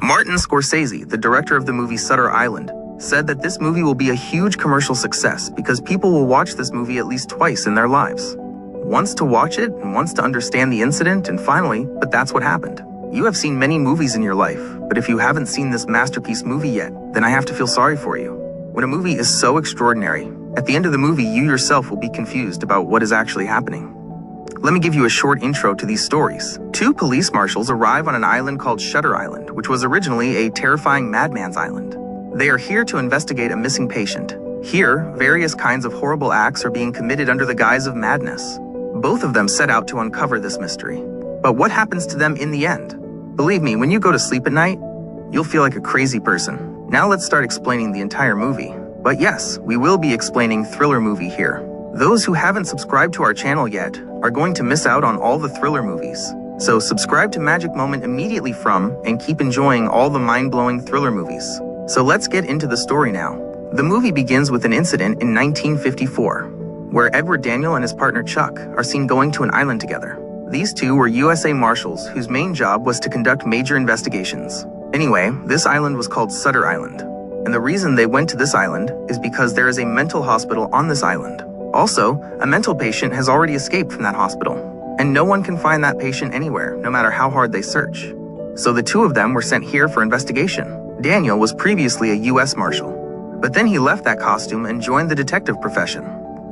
Martin Scorsese, the director of the movie Shutter Island, said that this movie will be a huge commercial success because people will watch this movie at least twice in their lives. Once to watch it and once to understand the incident, and finally, but that's what happened. You have seen many movies in your life, but if you haven't seen this masterpiece movie yet, then I have to feel sorry for you. When a movie is so extraordinary, at the end of the movie you yourself will be confused about what is actually happening. Let me give you a short intro to these stories. Two police marshals arrive on an island called Shutter Island, which was originally a terrifying madman's island. They are here to investigate a missing patient. Here, various kinds of horrible acts are being committed under the guise of madness. Both of them set out to uncover this mystery. But what happens to them in the end? Believe me, when you go to sleep at night, you'll feel like a crazy person. Now let's start explaining the entire movie. But yes, we will be explaining thriller movie here. Those who haven't subscribed to our channel yet are going to miss out on all the thriller movies. So subscribe to Magic Moment immediately from and keep enjoying all the mind-blowing thriller movies. So let's get into the story now. The movie begins with an incident in 1954, where Edward Daniel and his partner Chuck are seen going to an island together. These two were USA Marshals whose main job was to conduct major investigations. Anyway, this island was called Shutter Island. And the reason they went to this island is because there is a mental hospital on this island. Also, a mental patient has already escaped from that hospital, and no one can find that patient anywhere, no matter how hard they search. So the two of them were sent here for investigation. Daniel was previously a US Marshal, but then he left that costume and joined the detective profession.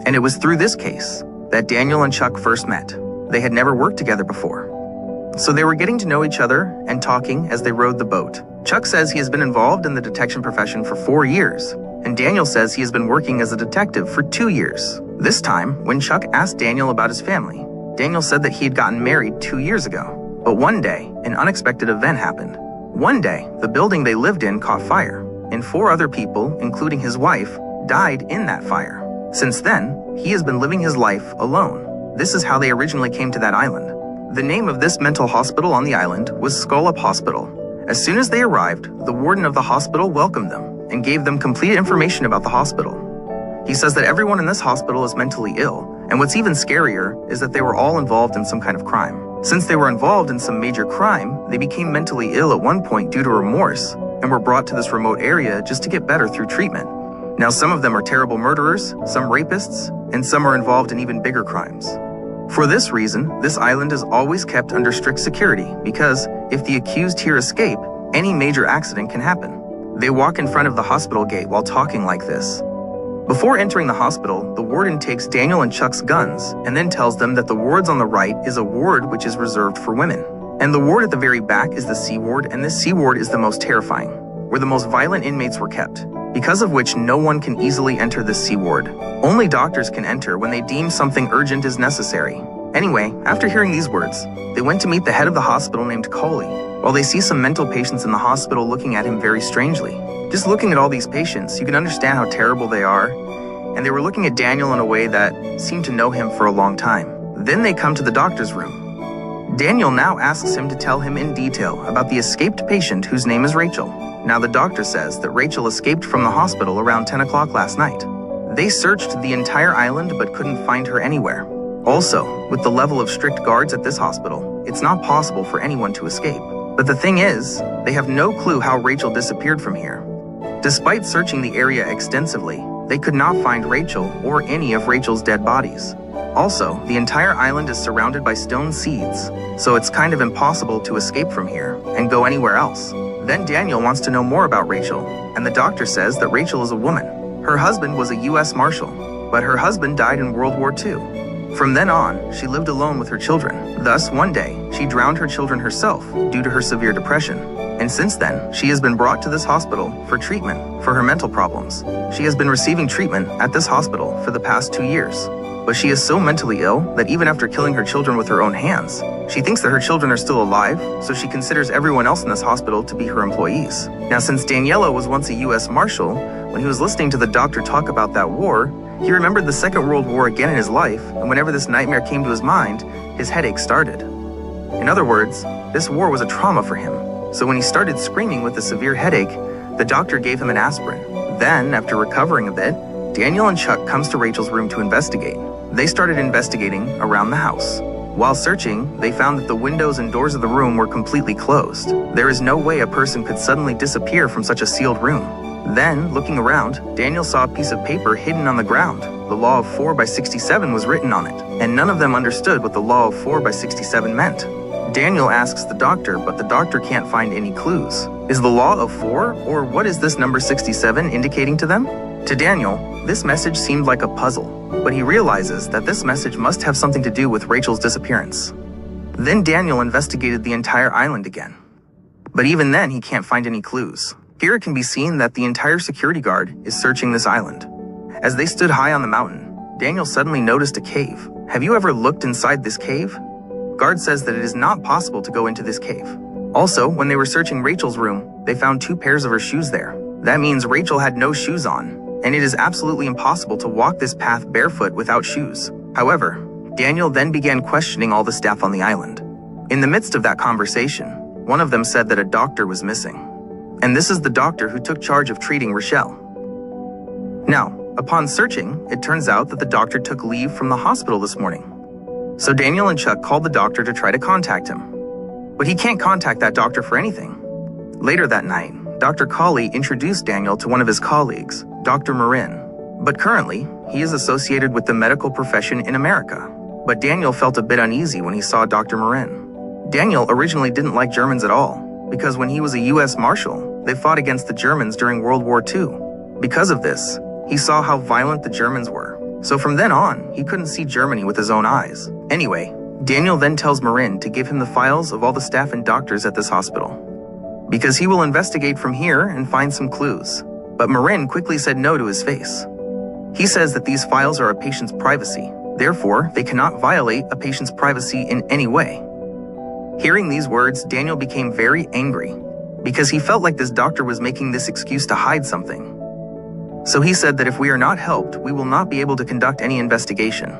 And it was through this case that Daniel and Chuck first met. They had never worked together before. So they were getting to know each other and talking as they rowed the boat. Chuck says he has been involved in the detection profession for 4 years, and Daniel says he has been working as a detective for 2 years. This time, when Chuck asked Daniel about his family, Daniel said that he had gotten married 2 years ago. But one day, an unexpected event happened. One day, the building they lived in caught fire, and 4 other people, including his wife, died in that fire. Since then, he has been living his life alone. This is how they originally came to that island. The name of this mental hospital on the island was Skull Up Hospital. As soon as they arrived, the warden of the hospital welcomed them and gave them complete information about the hospital. He says that everyone in this hospital is mentally ill, and what's even scarier is that they were all involved in some kind of crime. Since they were involved in some major crime, they became mentally ill at one point due to remorse and were brought to this remote area just to get better through treatment. Now some of them are terrible murderers, some rapists, and some are involved in even bigger crimes. For this reason, this island is always kept under strict security because if the accused here escape, any major accident can happen. They walk in front of the hospital gate while talking like this. Before entering the hospital, the warden takes Daniel and Chuck's guns and then tells them that the wards on the right is a ward which is reserved for women. And the ward at the very back is the C ward, and this C ward is the most terrifying, where the most violent inmates were kept, because of which no one can easily enter this C ward. Only doctors can enter when they deem something urgent is necessary. Anyway, after hearing these words, they went to meet the head of the hospital named Coley, while they see some mental patients in the hospital looking at him very strangely. Just looking at all these patients, you can understand how terrible they are, and they were looking at Daniel in a way that seemed to know him for a long time. Then they come to the doctor's room. Daniel now asks him to tell him in detail about the escaped patient whose name is Rachel. Now the doctor says that Rachel escaped from the hospital around 10 o'clock last night. They searched the entire island but couldn't find her anywhere. Also, with the level of strict guards at this hospital, it's not possible for anyone to escape. But the thing is, they have no clue how Rachel disappeared from here. Despite searching the area extensively, they could not find Rachel or any of Rachel's dead bodies. Also, the entire island is surrounded by stone seeds, so it's kind of impossible to escape from here and go anywhere else. Then Daniel wants to know more about Rachel, and the doctor says that Rachel is a woman. Her husband was a US Marshal, but her husband died in World War II. From then on, she lived alone with her children. Thus, one day, she drowned her children herself due to her severe depression. And since then, she has been brought to this hospital for treatment for her mental problems. She has been receiving treatment at this hospital for the past 2 years. But she is so mentally ill that even after killing her children with her own hands, she thinks that her children are still alive, so she considers everyone else in this hospital to be her employees. Now, since Daniela was once a US Marshal, when he was listening to the doctor talk about that war, he remembered the Second World War again in his life, and whenever this nightmare came to his mind, his headache started. In other words, this war was a trauma for him. So when he started screaming with a severe headache, the doctor gave him an aspirin. Then, after recovering a bit, Daniel and Chuck comes to Rachel's room to investigate. They started investigating around the house. While searching, they found that the windows and doors of the room were completely closed. There is no way a person could suddenly disappear from such a sealed room. Then, looking around, Daniel saw a piece of paper hidden on the ground. The law of 4 by 67 was written on it, and none of them understood what the law of 4 by 67 meant. Daniel asks the doctor, but the doctor can't find any clues. Is the law of 4, or what is this number 67 indicating to them? To Daniel, this message seemed like a puzzle, but he realizes that this message must have something to do with Rachel's disappearance. Then Daniel investigated the entire island again. But even then, he can't find any clues. Here it can be seen that the entire security guard is searching this island. As they stood high on the mountain, Daniel suddenly noticed a cave. Have you ever looked inside this cave? Guard says that it is not possible to go into this cave. Also, when they were searching Rachel's room, they found 2 pairs of her shoes there. That means Rachel had no shoes on, and it is absolutely impossible to walk this path barefoot without shoes. However, Daniel then began questioning all the staff on the island. In the midst of that conversation, one of them said that a doctor was missing. And this is the doctor who took charge of treating Rochelle. Now, upon searching, it turns out that the doctor took leave from the hospital this morning. So Daniel and Chuck called the doctor to try to contact him. But he can't contact that doctor for anything. Later that night, Dr. Colley introduced Daniel to one of his colleagues, Dr. Marin. But currently, he is associated with the medical profession in America. But Daniel felt a bit uneasy when he saw Dr. Marin. Daniel originally didn't like Germans at all, because when he was a U.S. Marshal, they fought against the Germans during World War II. Because of this, he saw how violent the Germans were. So from then on, he couldn't see Germany with his own eyes. Anyway, Daniel then tells Marin to give him the files of all the staff and doctors at this hospital, because he will investigate from here and find some clues. But Marin quickly said no to his face. He says that these files are a patient's privacy. Therefore, they cannot violate a patient's privacy in any way. Hearing these words, Daniel became very angry, because he felt like this doctor was making this excuse to hide something. So he said that if we are not helped, we will not be able to conduct any investigation.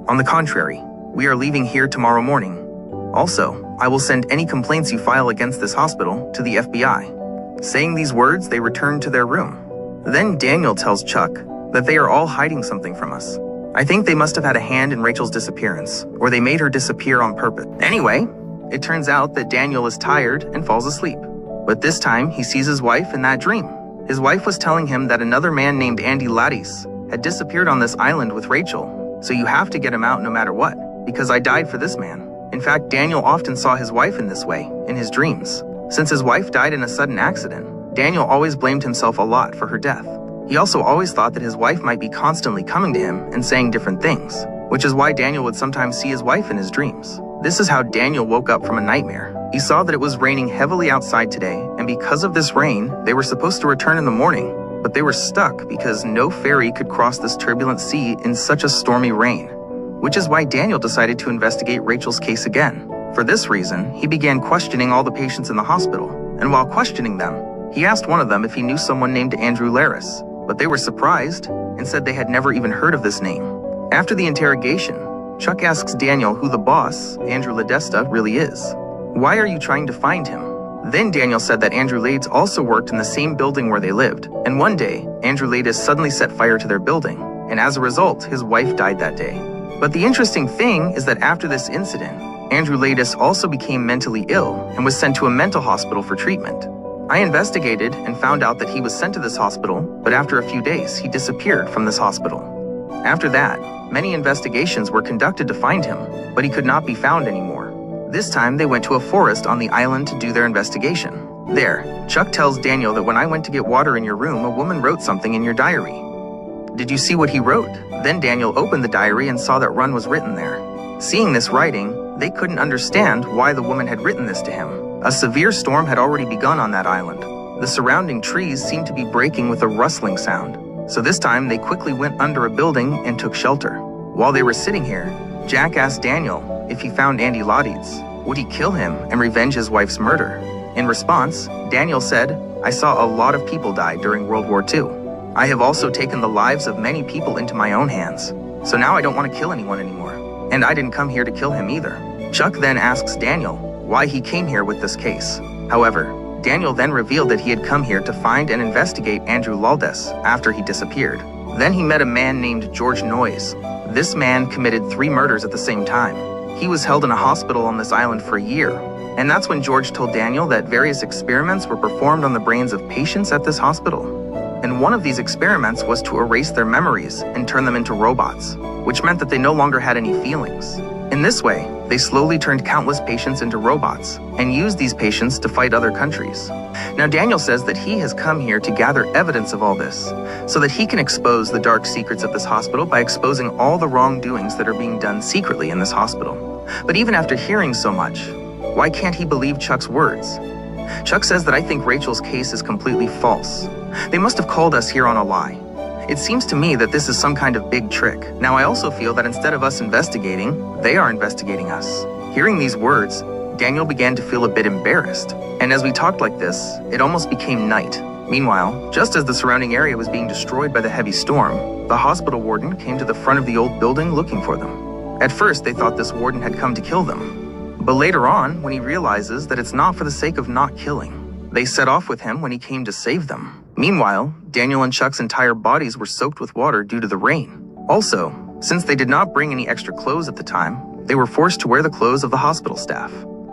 On the contrary, we are leaving here tomorrow morning. Also, I will send any complaints you file against this hospital to the FBI. Saying these words, they returned to their room. Then Daniel tells Chuck that they are all hiding something from us. I think they must have had a hand in Rachel's disappearance, or they made her disappear on purpose. Anyway, it turns out that Daniel is tired and falls asleep. But this time, he sees his wife in that dream. His wife was telling him that another man named Andy Lattice had disappeared on this island with Rachel, so you have to get him out no matter what, because I died for this man. In fact, Daniel often saw his wife in this way, in his dreams. Since his wife died in a sudden accident, Daniel always blamed himself a lot for her death. He also always thought that his wife might be constantly coming to him and saying different things, which is why Daniel would sometimes see his wife in his dreams. This is how Daniel woke up from a nightmare. He saw that it was raining heavily outside today, and because of this rain, they were supposed to return in the morning, but they were stuck because no ferry could cross this turbulent sea in such a stormy rain, which is why Daniel decided to investigate Rachel's case again. For this reason, he began questioning all the patients in the hospital, and while questioning them, he asked one of them if he knew someone named Andrew Laris, but they were surprised and said they had never even heard of this name. After the interrogation, Chuck asks Daniel who the boss, Andrew Ledesta, really is. Why are you trying to find him? Then Daniel said that Andrew Lades also worked in the same building where they lived, and one day, Andrew Lades suddenly set fire to their building, and as a result, his wife died that day. But the interesting thing is that after this incident, Andrew Lades also became mentally ill and was sent to a mental hospital for treatment. I investigated and found out that he was sent to this hospital, but after a few days, he disappeared from this hospital. After that, many investigations were conducted to find him, but he could not be found anymore. This time, they went to a forest on the island to do their investigation. There, Chuck tells Daniel that when I went to get water in your room, a woman wrote something in your diary. Did you see what he wrote? Then Daniel opened the diary and saw that Run was written there. Seeing this writing, they couldn't understand why the woman had written this to him. A severe storm had already begun on that island. The surrounding trees seemed to be breaking with a rustling sound. So this time, they quickly went under a building and took shelter. While they were sitting here, Jack asked Daniel if he found Andy Lades, would he kill him and revenge his wife's murder? In response, Daniel said, I saw a lot of people die during World War II. I have also taken the lives of many people into my own hands. So now I don't want to kill anyone anymore. And I didn't come here to kill him either. Chuck then asks Daniel why he came here with this case. However, Daniel then revealed that he had come here to find and investigate Andrew Lades after he disappeared. Then he met a man named George Noyes. This man committed 3 murders at the same time. He was held in a hospital on this island for a year, and that's when George told Daniel that various experiments were performed on the brains of patients at this hospital. And one of these experiments was to erase their memories and turn them into robots, which meant that they no longer had any feelings. In this way, they slowly turned countless patients into robots and used these patients to fight other countries. Now Daniel says that he has come here to gather evidence of all this, so that he can expose the dark secrets of this hospital by exposing all the wrongdoings that are being done secretly in this hospital. But even after hearing so much, why can't he believe Chuck's words? Chuck says that I think Rachel's case is completely false. They must have called us here on a lie. It seems to me that this is some kind of big trick. Now I also feel that instead of us investigating, they are investigating us. Hearing these words, Daniel began to feel a bit embarrassed. And as we talked like this, it almost became night. Meanwhile, just as the surrounding area was being destroyed by the heavy storm, the hospital warden came to the front of the old building looking for them. At first, they thought this warden had come to kill them. But later on, when he realizes that it's not for the sake of not killing, they set off with him when he came to save them. Meanwhile, Daniel and Chuck's entire bodies were soaked with water due to the rain. Also, since they did not bring any extra clothes at the time, they were forced to wear the clothes of the hospital staff.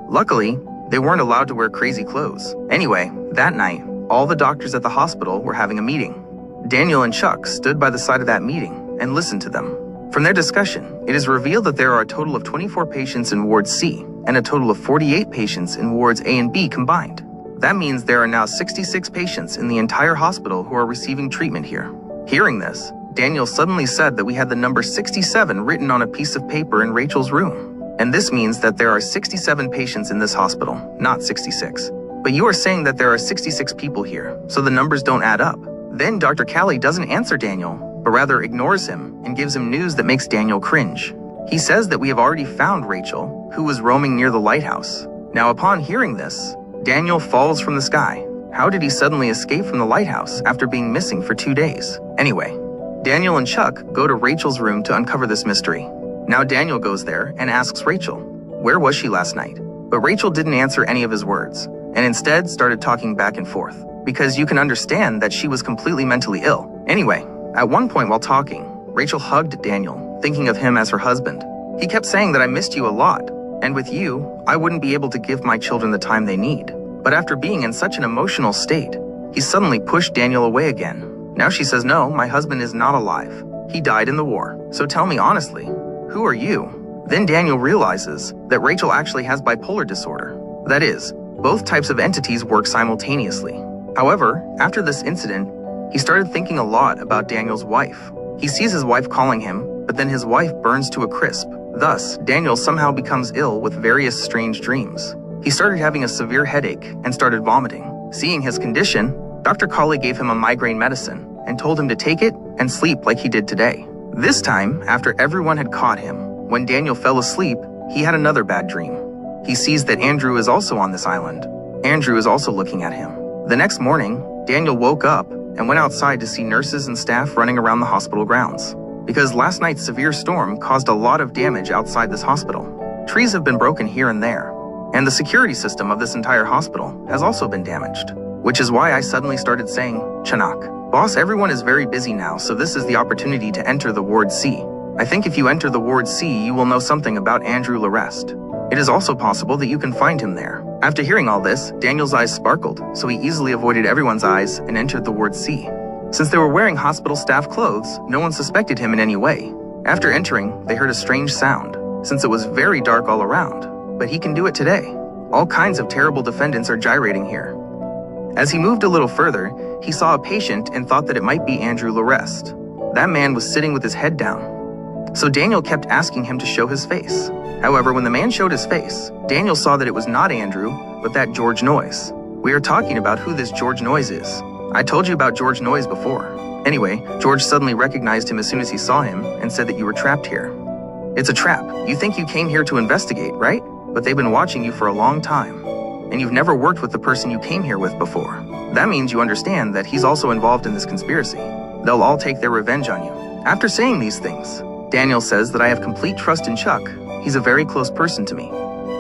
Luckily, they weren't allowed to wear crazy clothes. Anyway, that night, all the doctors at the hospital were having a meeting. Daniel and Chuck stood by the side of that meeting and listened to them. From their discussion, it is revealed that there are a total of 24 patients in Ward C and a total of 48 patients in Wards A and B combined. That means there are now 66 patients in the entire hospital who are receiving treatment here. Hearing this, Daniel suddenly said that we had the number 67 written on a piece of paper in Rachel's room. And this means that there are 67 patients in this hospital, not 66. But you are saying that there are 66 people here, so the numbers don't add up. Then Dr. Callie doesn't answer Daniel, but rather ignores him and gives him news that makes Daniel cringe. He says that we have already found Rachel, who was roaming near the lighthouse. Now upon hearing this, Daniel falls from the sky. How did he suddenly escape from the lighthouse after being missing for 2 days? Anyway, Daniel and Chuck go to Rachel's room to uncover this mystery. Now Daniel goes there and asks Rachel, where was she last night? But Rachel didn't answer any of his words, and instead started talking back and forth, because you can understand that she was completely mentally ill. Anyway, at one point while talking, Rachel hugged Daniel, thinking of him as her husband. He kept saying that I missed you a lot, and with you, I wouldn't be able to give my children the time they need. But after being in such an emotional state, he suddenly pushed Daniel away again. Now she says, no, my husband is not alive. He died in the war. So tell me honestly, who are you? Then Daniel realizes that Rachel actually has bipolar disorder. That is, both types of entities work simultaneously. However, after this incident, he started thinking a lot about Daniel's wife. He sees his wife calling him, but then his wife burns to a crisp. Thus, Daniel somehow becomes ill with various strange dreams. He started having a severe headache and started vomiting. Seeing his condition, Dr. Callie gave him a migraine medicine and told him to take it and sleep like he did today. This time, after everyone had caught him, when Daniel fell asleep, he had another bad dream. He sees that Andrew is also on this island. Andrew is also looking at him. The next morning, Daniel woke up and went outside to see nurses and staff running around the hospital grounds, because last night's severe storm caused a lot of damage outside this hospital. Trees have been broken here and there, and the security system of this entire hospital has also been damaged, which is why I suddenly started saying, Chanak. Boss, everyone is very busy now, so this is the opportunity to enter the Ward C. I think if you enter the Ward C, you will know something about Andrew Larrest. It is also possible that you can find him there. After hearing all this, Daniel's eyes sparkled, so he easily avoided everyone's eyes and entered the Ward C. Since they were wearing hospital staff clothes, no one suspected him in any way. After entering, they heard a strange sound, since it was very dark all around. But he can do it today. All kinds of terrible defendants are gyrating here. As he moved a little further, he saw a patient and thought that it might be Andrew Larrest. That man was sitting with his head down. So Daniel kept asking him to show his face. However, when the man showed his face, Daniel saw that it was not Andrew, but that George Noyes. We are talking about who this George Noyes is. I told you about George Noyes before. Anyway, George suddenly recognized him as soon as he saw him and said that you were trapped here. It's a trap. You think you came here to investigate, right? But they've been watching you for a long time. And you've never worked with the person you came here with before. That means you understand that he's also involved in this conspiracy. They'll all take their revenge on you. After saying these things, Daniel says that I have complete trust in Chuck. He's a very close person to me.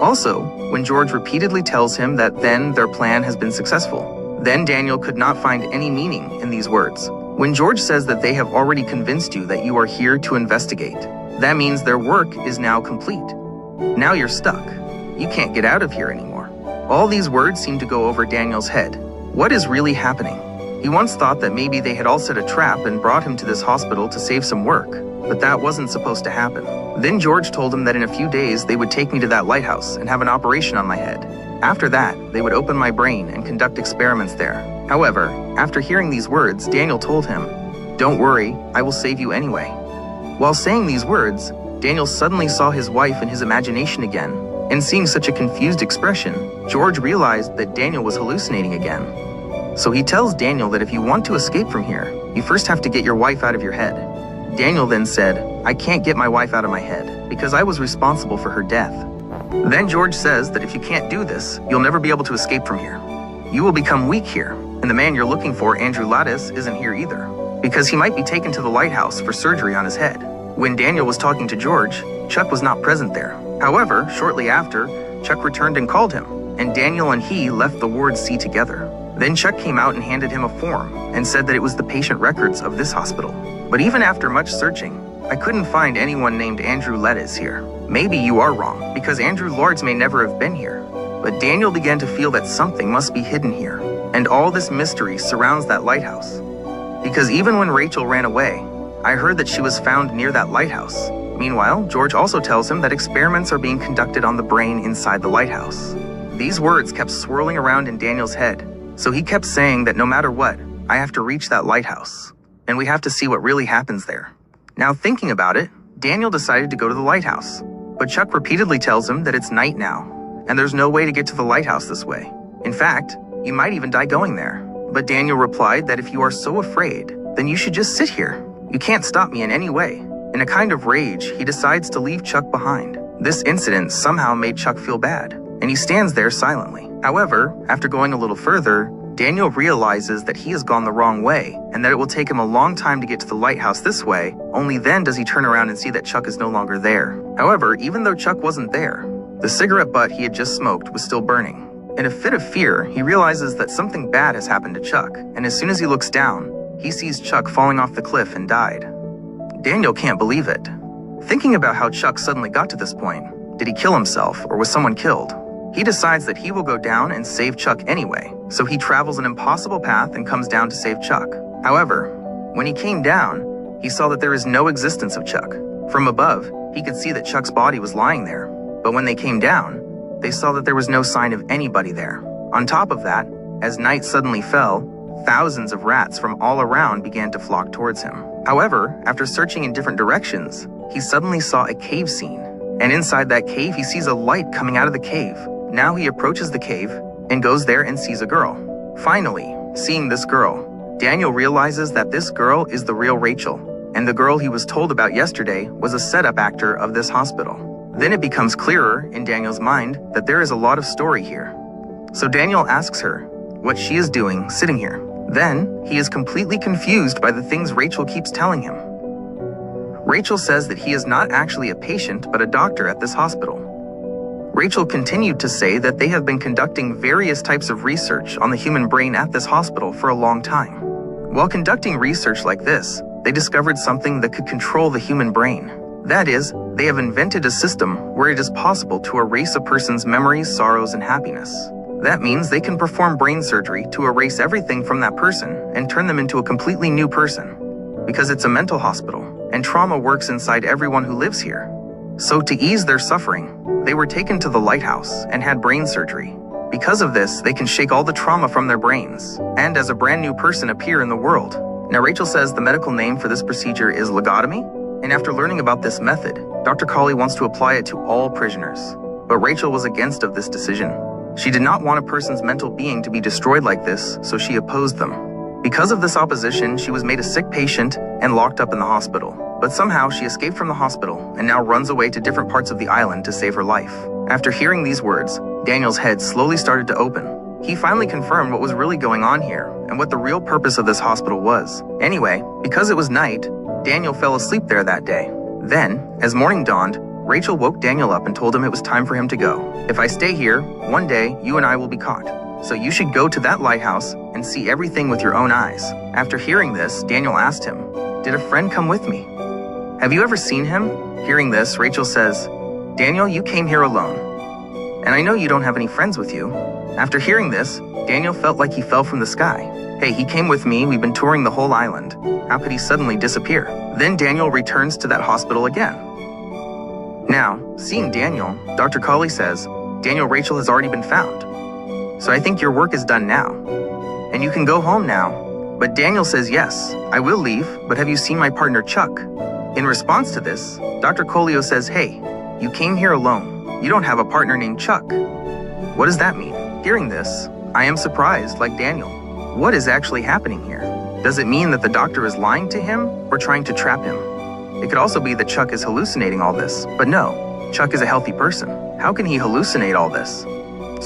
Also, when George repeatedly tells him that then their plan has been successful, then Daniel could not find any meaning in these words. When George says that they have already convinced you that you are here to investigate, that means their work is now complete. Now you're stuck. You can't get out of here anymore." All these words seemed to go over Daniel's head. What is really happening? He once thought that maybe they had all set a trap and brought him to this hospital to save some work, but that wasn't supposed to happen. Then George told him that in a few days they would take me to that lighthouse and have an operation on my head. After that, they would open my brain and conduct experiments there. However, after hearing these words, Daniel told him, "Don't worry, I will save you anyway." While saying these words, Daniel suddenly saw his wife in his imagination again, and seeing such a confused expression, George realized that Daniel was hallucinating again. So he tells Daniel that if you want to escape from here, you first have to get your wife out of your head. Daniel then said, "I can't get my wife out of my head because I was responsible for her death." Then George says that if you can't do this, you'll never be able to escape from here. You will become weak here, and the man you're looking for, Andrew Lattice, isn't here either, because he might be taken to the lighthouse for surgery on his head. When Daniel was talking to George, Chuck was not present there. However, shortly after, Chuck returned and called him, and Daniel and he left the ward C together. Then Chuck came out and handed him a form and said that it was the patient records of this hospital. But even after much searching, I couldn't find anyone named Andrew Lattice here. Maybe you are wrong, because Andrew Lords may never have been here. But Daniel began to feel that something must be hidden here, and all this mystery surrounds that lighthouse. Because even when Rachel ran away, I heard that she was found near that lighthouse. Meanwhile, George also tells him that experiments are being conducted on the brain inside the lighthouse. These words kept swirling around in Daniel's head, so he kept saying that no matter what, I have to reach that lighthouse, and we have to see what really happens there. Now thinking about it, Daniel decided to go to the lighthouse, but Chuck repeatedly tells him that it's night now, and there's no way to get to the lighthouse this way. In fact, you might even die going there. But Daniel replied that if you are so afraid, then you should just sit here. You can't stop me in any way. In a kind of rage, he decides to leave Chuck behind. This incident somehow made Chuck feel bad, and he stands there silently. However, after going a little further, Daniel realizes that he has gone the wrong way, and that it will take him a long time to get to the lighthouse this way. Only then does he turn around and see that Chuck is no longer there. However, even though Chuck wasn't there, the cigarette butt he had just smoked was still burning. In a fit of fear, he realizes that something bad has happened to Chuck, and as soon as he looks down, he sees Chuck falling off the cliff and died. Daniel can't believe it. Thinking about how Chuck suddenly got to this point, did he kill himself or was someone killed? He decides that he will go down and save Chuck anyway, so he travels an impossible path and comes down to save Chuck. However, when he came down, he saw that there is no existence of Chuck. From above, he could see that Chuck's body was lying there, but when they came down, they saw that there was no sign of anybody there. On top of that, as night suddenly fell, thousands of rats from all around began to flock towards him. However, after searching in different directions, he suddenly saw a cave scene, and inside that cave he sees a light coming out of the cave. Now he approaches the cave and goes there and sees a girl. Finally, seeing this girl, Daniel realizes that this girl is the real Rachel, and the girl he was told about yesterday was a setup actor of this hospital. Then it becomes clearer in Daniel's mind that there is a lot of story here. So Daniel asks her what she is doing sitting here. Then, he is completely confused by the things Rachel keeps telling him. Rachel says that he is not actually a patient but a doctor at this hospital. Rachel continued to say that they have been conducting various types of research on the human brain at this hospital for a long time. While conducting research like this, they discovered something that could control the human brain. That is, they have invented a system where it is possible to erase a person's memories, sorrows, and happiness. That means they can perform brain surgery to erase everything from that person and turn them into a completely new person. Because it's a mental hospital, and trauma works inside everyone who lives here. So to ease their suffering, they were taken to the lighthouse and had brain surgery. Because of this, they can shake all the trauma from their brains, and as a brand new person appear in the world. Now Rachel says the medical name for this procedure is lobotomy, and after learning about this method, Dr. Colley wants to apply it to all prisoners. But Rachel was against of this decision. She did not want a person's mental being to be destroyed like this, so she opposed them. Because of this opposition, she was made a sick patient and locked up in the hospital. But somehow she escaped from the hospital and now runs away to different parts of the island to save her life. After hearing these words, Daniel's head slowly started to open. He finally confirmed what was really going on here and what the real purpose of this hospital was. Anyway, because it was night, Daniel fell asleep there that day. Then, as morning dawned, Rachel woke Daniel up and told him it was time for him to go. If I stay here, one day you and I will be caught. So you should go to that lighthouse and see everything with your own eyes. After hearing this, Daniel asked him, "Did a friend come with me? Have you ever seen him?" Hearing this, Rachel says, Daniel, you came here alone. And I know you don't have any friends with you. After hearing this, Daniel felt like he fell from the sky. Hey, he came with me, we've been touring the whole island. How could he suddenly disappear? Then Daniel returns to that hospital again. Now, seeing Daniel, Dr. Colley says, Daniel, Rachel has already been found. So I think your work is done now. And you can go home now. But Daniel says, yes, I will leave, but have you seen my partner Chuck? In response to this, Dr. Colley says, hey, you came here alone. You don't have a partner named Chuck. What does that mean? Hearing this, I am surprised, like Daniel. What is actually happening here? Does it mean that the doctor is lying to him or trying to trap him? It could also be that Chuck is hallucinating all this, but no, Chuck is a healthy person. How can he hallucinate all this?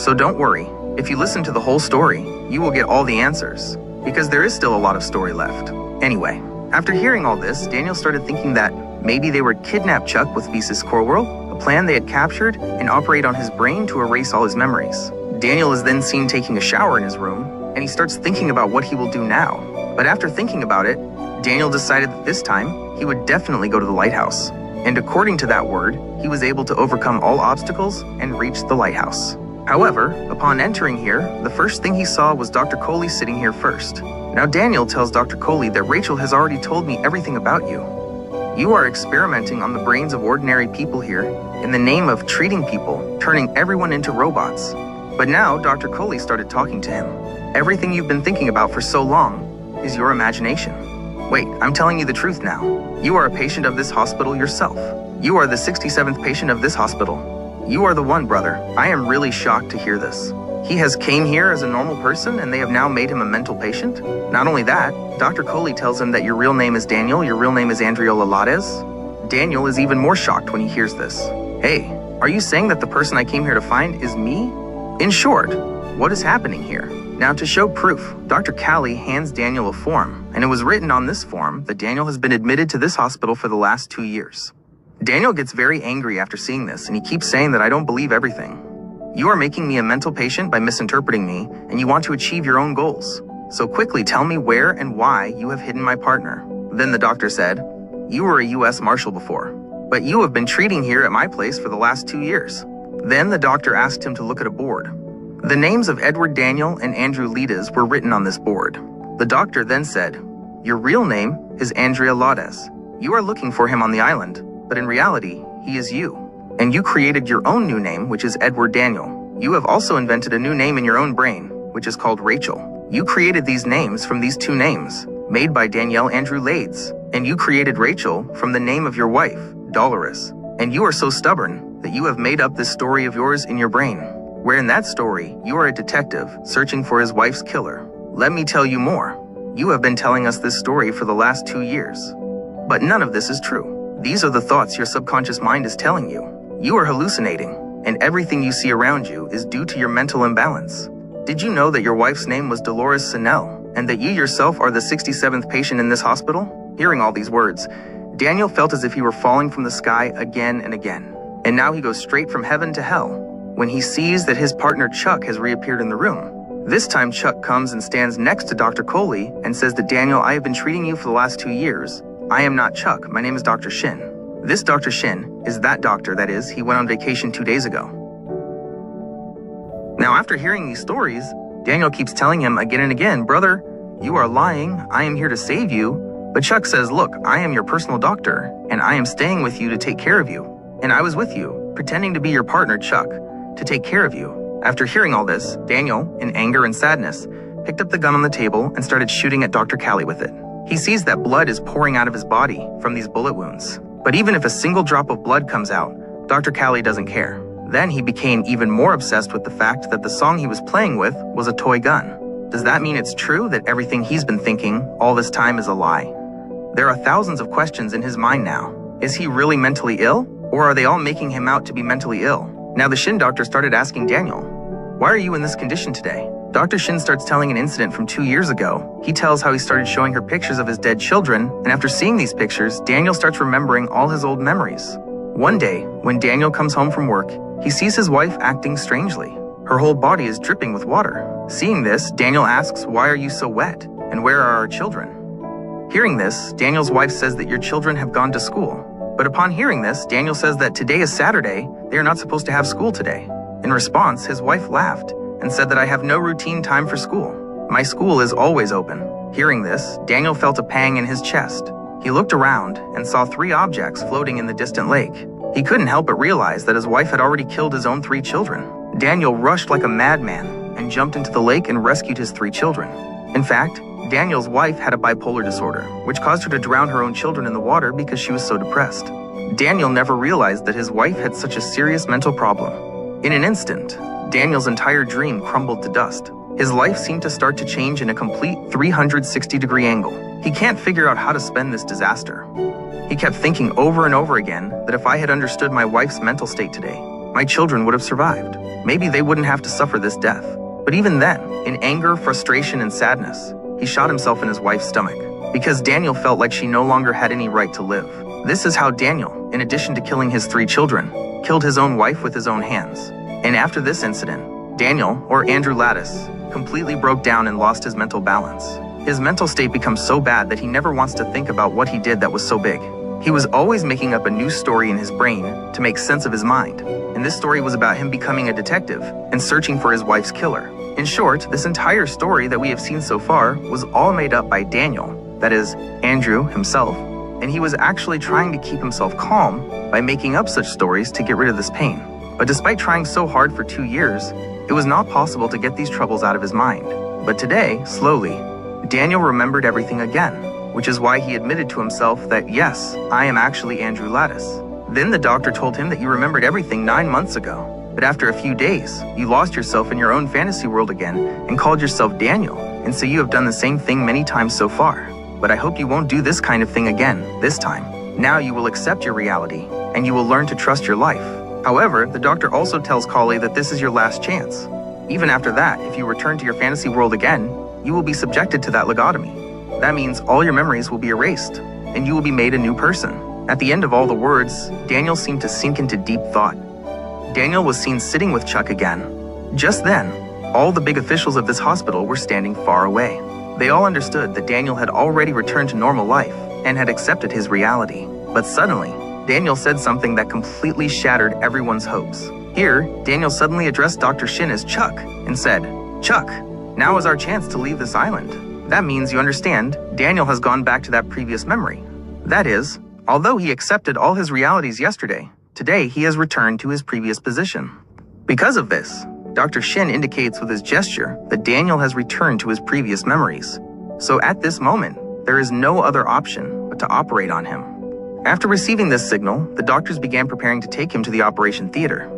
So don't worry, if you listen to the whole story, you will get all the answers, because there is still a lot of story left. Anyway, after hearing all this, Daniel started thinking that maybe they would kidnap Chuck with Thesis Core World, a plan they had captured, and operate on his brain to erase all his memories. Daniel is then seen taking a shower in his room, and he starts thinking about what he will do now. But after thinking about it, Daniel decided that this time, he would definitely go to the lighthouse. And according to that word, he was able to overcome all obstacles and reach the lighthouse. However, upon entering here, the first thing he saw was Dr. Colley sitting here first. Now Daniel tells Dr. Colley that Rachel has already told me everything about you. You are experimenting on the brains of ordinary people here in the name of treating people, turning everyone into robots. But now Dr. Colley started talking to him. Everything you've been thinking about for so long is your imagination. Wait, I'm telling you the truth now. You are a patient of this hospital yourself. You are the 67th patient of this hospital. You are the one, brother. I am really shocked to hear this. He has came here as a normal person and they have now made him a mental patient? Not only that, Dr. Colley tells him that your real name is Daniel, your real name is Andriola Lades. Daniel is even more shocked when he hears this. Hey, are you saying that the person I came here to find is me? In short, what is happening here? Now, to show proof, Dr. Callie hands Daniel a form, and it was written on this form that Daniel has been admitted to this hospital for the last 2 years. Daniel gets very angry after seeing this, and he keeps saying that I don't believe everything. You are making me a mental patient by misinterpreting me, and you want to achieve your own goals. So quickly tell me where and why you have hidden my partner. Then the doctor said, you were a U.S. Marshal before, but you have been treating here at my place for the last 2 years. Then the doctor asked him to look at a board. The names of Edward Daniel and Andrew Ledes were written on this board. The doctor then said, your real name is Andrea Lades. You are looking for him on the island, but in reality, he is you. And you created your own new name, which is Edward Daniel. You have also invented a new name in your own brain, which is called Rachel. You created these names from these 2 names, made by Danielle Andrew Lades. And you created Rachel from the name of your wife, Dolores. And you are so stubborn that you have made up this story of yours in your brain, where in that story, you are a detective searching for his wife's killer. Let me tell you more. You have been telling us this story for the last 2 years. But none of this is true. These are the thoughts your subconscious mind is telling you. You are hallucinating, and everything you see around you is due to your mental imbalance. Did you know that your wife's name was Dolores Sinell, and that you yourself are the 67th patient in this hospital? Hearing all these words, Daniel felt as if he were falling from the sky again and again. And now he goes straight from heaven to hell, when he sees that his partner Chuck has reappeared in the room. This time Chuck comes and stands next to Dr. Colley and says that Daniel, I have been treating you for the last 2 years. I am not Chuck, my name is Dr. Shin. This Dr. Shin is that doctor, that is, he went on vacation 2 days ago. Now after hearing these stories, Daniel keeps telling him again and again, brother, you are lying, I am here to save you. But Chuck says, look, I am your personal doctor, and I am staying with you to take care of you. And I was with you, pretending to be your partner, Chuck, to take care of you. After hearing all this, Daniel, in anger and sadness, picked up the gun on the table and started shooting at Dr. Callie with it. He sees that blood is pouring out of his body from these bullet wounds. But even if a single drop of blood comes out, Dr. Callie doesn't care. Then he became even more obsessed with the fact that the song he was playing with was a toy gun. Does that mean it's true that everything he's been thinking all this time is a lie? There are thousands of questions in his mind now. Is he really mentally ill? Or are they all making him out to be mentally ill? Now the Shin doctor started asking Daniel, why are you in this condition today? Dr. Shin starts telling an incident from 2 years ago. He tells how he started showing her pictures of his dead children, and after seeing these pictures, Daniel starts remembering all his old memories. One day, when Daniel comes home from work, he sees his wife acting strangely. Her whole body is dripping with water. Seeing this, Daniel asks, why are you so wet? And where are our children? Hearing this, Daniel's wife says that your children have gone to school. But upon hearing this, Daniel says that today is Saturday, they are not supposed to have school today. In response, his wife laughed and said that I have no routine time for school. My school is always open. Hearing this, Daniel felt a pang in his chest. He looked around and saw 3 objects floating in the distant lake. He couldn't help but realize that his wife had already killed his own 3 children. Daniel rushed like a madman and jumped into the lake and rescued his 3 children. In fact, Daniel's wife had a bipolar disorder, which caused her to drown her own children in the water because she was so depressed. Daniel never realized that his wife had such a serious mental problem. In an instant, Daniel's entire dream crumbled to dust. His life seemed to start to change in a complete 360-degree angle. He can't figure out how to spend this disaster. He kept thinking over and over again that if I had understood my wife's mental state today, my children would have survived. Maybe they wouldn't have to suffer this death. But even then, in anger, frustration, and sadness, he shot himself in his wife's stomach because Daniel felt like she no longer had any right to live. This is how Daniel, in addition to killing his 3 children, killed his own wife with his own hands. And after this incident, Daniel, or Andrew Lattis, completely broke down and lost his mental balance. His mental state becomes so bad that he never wants to think about what he did that was so big. He was always making up a new story in his brain to make sense of his mind. And this story was about him becoming a detective and searching for his wife's killer. In short, this entire story that we have seen so far was all made up by Daniel, that is, Andrew himself, and he was actually trying to keep himself calm by making up such stories to get rid of this pain. But despite trying so hard for 2 years, it was not possible to get these troubles out of his mind. But today, slowly, Daniel remembered everything again, which is why he admitted to himself that yes, I am actually Andrew Lattis. Then the doctor told him that you remembered everything 9 months ago. But after a few days, you lost yourself in your own fantasy world again and called yourself Daniel, and so you have done the same thing many times so far. But I hope you won't do this kind of thing again, this time. Now you will accept your reality, and you will learn to trust your life. However, the doctor also tells Kali that this is your last chance. Even after that, if you return to your fantasy world again, you will be subjected to that lobotomy. That means all your memories will be erased, and you will be made a new person. At the end of all the words, Daniel seemed to sink into deep thought. Daniel was seen sitting with Chuck again. Just then, all the big officials of this hospital were standing far away. They all understood that Daniel had already returned to normal life and had accepted his reality. But suddenly, Daniel said something that completely shattered everyone's hopes. Here, Daniel suddenly addressed Dr. Shin as Chuck and said, "Chuck, now is our chance to leave this island." That means, you understand, Daniel has gone back to that previous memory. That is, although he accepted all his realities yesterday, today he has returned to his previous position. Because of this, Dr. Shin indicates with his gesture that Daniel has returned to his previous memories. So at this moment, there is no other option but to operate on him. After receiving this signal, the doctors began preparing to take him to the operation theater.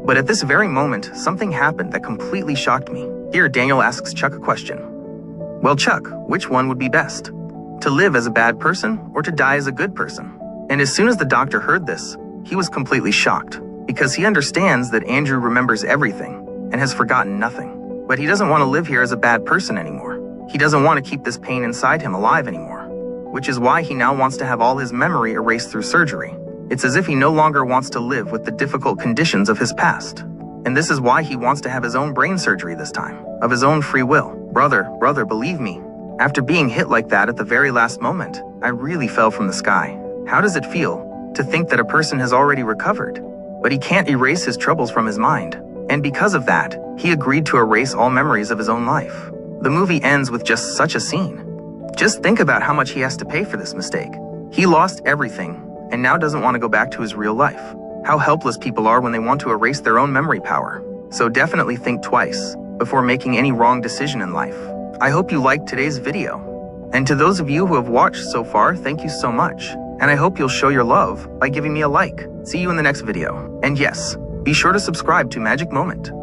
But at this very moment, something happened that completely shocked me. Here, Daniel asks Chuck a question. "Well, Chuck, which one would be best? To live as a bad person or to die as a good person?" And as soon as the doctor heard this, he was completely shocked because he understands that Andrew remembers everything and has forgotten nothing. But he doesn't want to live here as a bad person anymore. He doesn't want to keep this pain inside him alive anymore, which is why he now wants to have all his memory erased through surgery. It's as if he no longer wants to live with the difficult conditions of his past. And this is why he wants to have his own brain surgery this time, of his own free will. Brother, believe me, after being hit like that at the very last moment, I really fell from the sky. How does it feel to think that a person has already recovered, but he can't erase his troubles from his mind? And because of that, he agreed to erase all memories of his own life. The movie ends with just such a scene. Just think about how much he has to pay for this mistake. He lost everything and now doesn't want to go back to his real life. How helpless people are when they want to erase their own memory power. So definitely think twice before making any wrong decision in life. I hope you liked today's video. And to those of you who have watched so far, thank you so much. And I hope you'll show your love by giving me a like. See you in the next video. And yes, be sure to subscribe to Magic Moment.